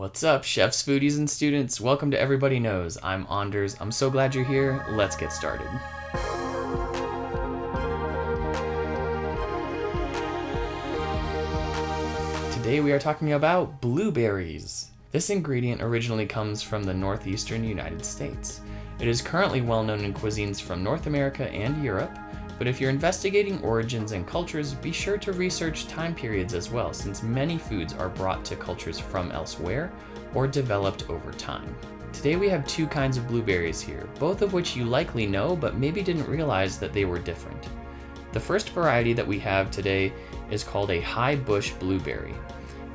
What's up, chefs, foodies, and students? Welcome to Everybody Knows. I'm Anders. I'm so glad you're here. Let's get started. Today we are talking about blueberries. This ingredient originally comes from the northeastern United States. It is currently well known in cuisines from North America and Europe, but if you're investigating origins and cultures, be sure to research time periods as well, since many foods are brought to cultures from elsewhere or developed over time. Today we have two kinds of blueberries here, both of which you likely know but maybe didn't realize that they were different. The first variety that we have today is called a high bush blueberry.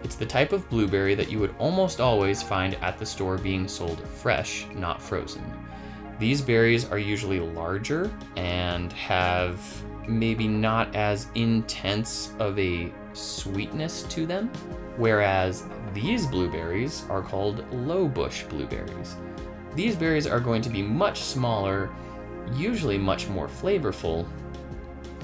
It's the type of blueberry that you would almost always find at the store being sold fresh, not frozen. These berries are usually larger and have maybe not as intense of a sweetness to them, whereas these blueberries are called low bush blueberries. These berries are going to be much smaller, usually much more flavorful,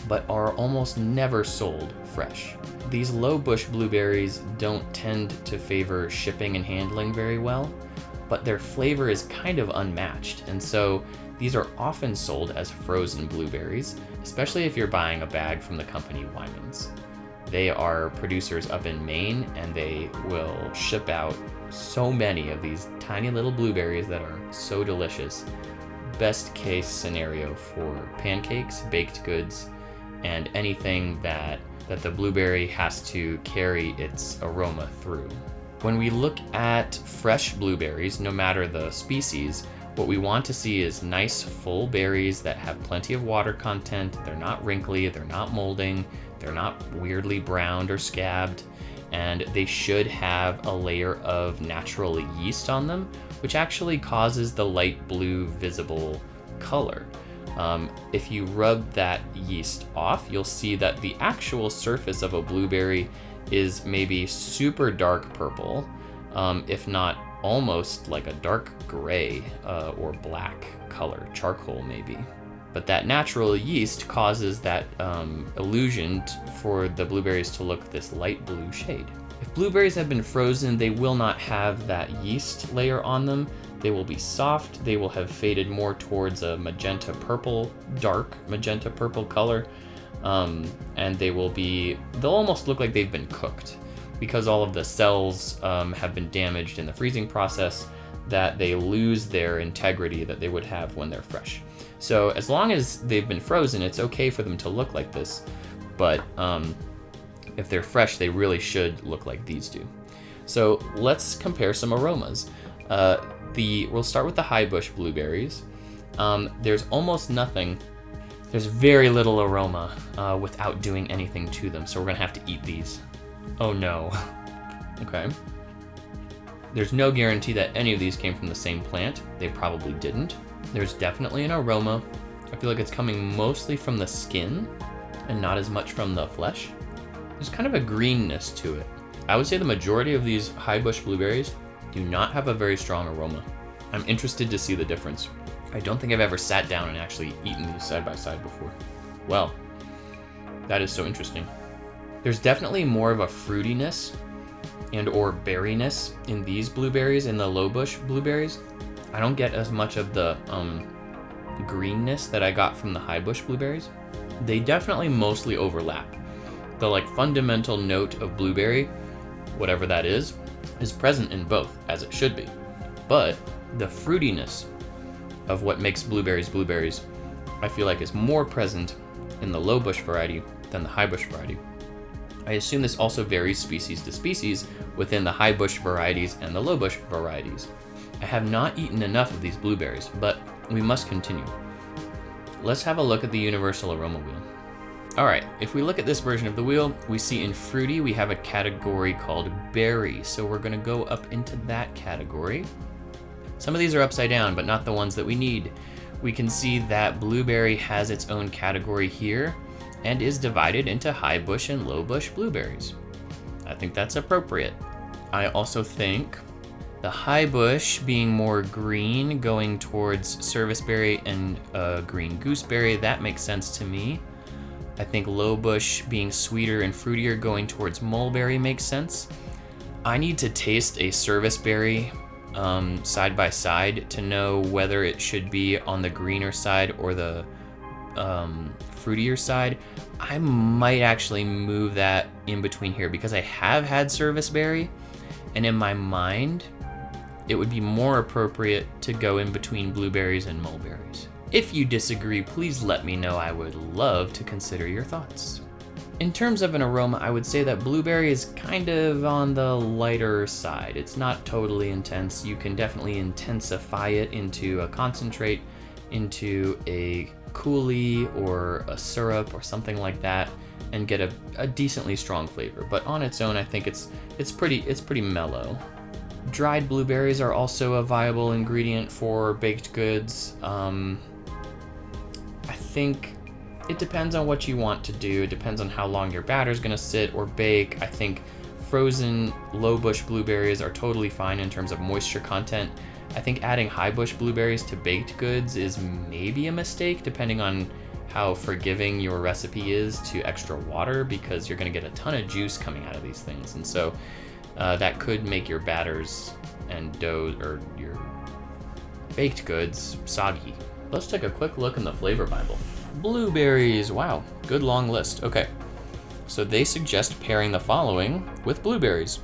but are almost never sold fresh. These low bush blueberries don't tend to favor shipping and handling very well, but their flavor is kind of unmatched, and so these are often sold as frozen blueberries, especially if you're buying a bag from the company Wyman's. They are producers up in Maine, and they will ship out so many of these tiny little blueberries that are so delicious. Best case scenario for pancakes, baked goods, and anything that the blueberry has to carry its aroma through. When we look at fresh blueberries, no matter the species, what we want to see is nice full berries that have plenty of water content. They're not wrinkly, they're not molding, they're not weirdly browned or scabbed, and they should have a layer of natural yeast on them, which actually causes the light blue visible color. If you rub that yeast off, you'll see that the actual surface of a blueberry is maybe super dark purple, if not almost like a dark gray or black color, charcoal maybe. But that natural yeast causes that illusion for the blueberries to look this light blue shade. If blueberries have been frozen, they will not have that yeast layer on them. They will be soft, they will have faded more towards a magenta purple, dark magenta purple color, and they'll almost look like they've been cooked because all of the cells have been damaged in the freezing process, that they lose their integrity that they would have when they're fresh. So as long as they've been frozen, it's okay for them to look like this, but if they're fresh, they really should look like these do. So let's compare some aromas. We'll start with the high bush blueberries. There's almost nothing. There's very little aroma without doing anything to them, so we're gonna have to eat these. Oh no. Okay. There's no guarantee that any of these came from the same plant. They probably didn't. There's definitely an aroma. I feel like it's coming mostly from the skin and not as much from the flesh. There's kind of a greenness to it. I would say the majority of these high bush blueberries do not have a very strong aroma. I'm interested to see the difference. I don't think I've ever sat down and actually eaten these side by side before. Well, that is so interesting. There's definitely more of a fruitiness and or berryness in these blueberries, in the low bush blueberries. I don't get as much of the greenness that I got from the high bush blueberries. They definitely mostly overlap. The fundamental note of blueberry, whatever that is present in both, as it should be. But the fruitiness of what makes blueberries blueberries, I feel like is more present in the low bush variety than the high bush variety. I assume this also varies species to species within the high bush varieties and the low bush varieties. I have not eaten enough of these blueberries, but we must continue. Let's have a look at the universal aroma wheel. Alright, if we look at this version of the wheel, we see in fruity we have a category called berry, so we're going to go up into that category. Some of these are upside down, but not the ones that we need. We can see that blueberry has its own category here and is divided into high bush and low bush blueberries. I think that's appropriate. I also think the high bush being more green, going towards serviceberry and green gooseberry, that makes sense to me. I think low bush being sweeter and fruitier, going towards mulberry, makes sense. I need to taste a service berry side by side to know whether it should be on the greener side or the fruitier side. I might actually move that in between here because I have had service berry, and in my mind, it would be more appropriate to go in between blueberries and mulberries. If you disagree, please let me know. I would love to consider your thoughts. In terms of an aroma, I would say that blueberry is kind of on the lighter side. It's not totally intense. You can definitely intensify it into a concentrate, into a coulis or a syrup or something like that, and get a decently strong flavor. But on its own, I think it's pretty mellow. Dried blueberries are also a viable ingredient for baked goods. I think it depends on what you want to do. It depends on how long your batter's gonna sit or bake. I think frozen low bush blueberries are totally fine in terms of moisture content. I think adding high bush blueberries to baked goods is maybe a mistake, depending on how forgiving your recipe is to extra water, because you're gonna get a ton of juice coming out of these things. And so that could make your batters and dough or your baked goods soggy. Let's take a quick look in the flavor Bible. Blueberries, wow, good long list. Okay, so they suggest pairing the following with blueberries: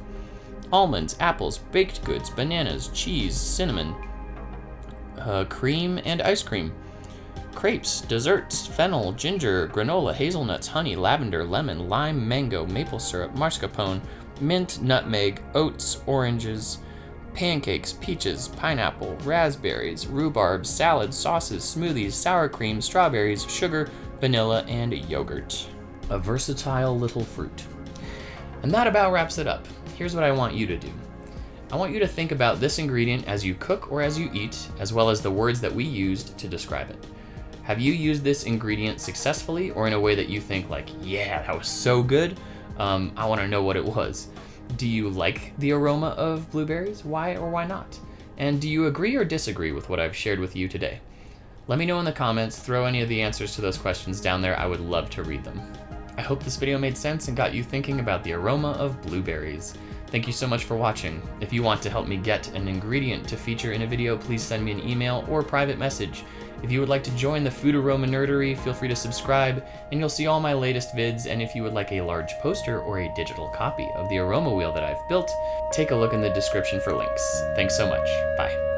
almonds, apples, baked goods, bananas, cheese, cinnamon, cream and ice cream, crepes, desserts, fennel, ginger, granola, hazelnuts, honey, lavender, lemon, lime, mango, maple syrup, mascarpone, mint, nutmeg, oats, oranges, pancakes, peaches, pineapple, raspberries, rhubarb, salads, sauces, smoothies, sour cream, strawberries, sugar, vanilla, and yogurt. A versatile little fruit. And that about wraps it up. Here's what I want you to do. I want you to think about this ingredient as you cook or as you eat, as well as the words that we used to describe it. Have you used this ingredient successfully or in a way that you think like, yeah, that was so good? I want to know what it was. Do you like the aroma of blueberries? Why or why not? And do you agree or disagree with what I've shared with you today? Let me know in the comments. Throw any of the answers to those questions down there. I would love to read them. I hope this video made sense and got you thinking about the aroma of blueberries. Thank you so much for watching. If you want to help me get an ingredient to feature in a video, please send me an email or private message. If you would like to join the food aroma nerdery, feel free to subscribe and you'll see all my latest vids. And if you would like a large poster or a digital copy of the aroma wheel that I've built, take a look in the description for links. Thanks so much. Bye.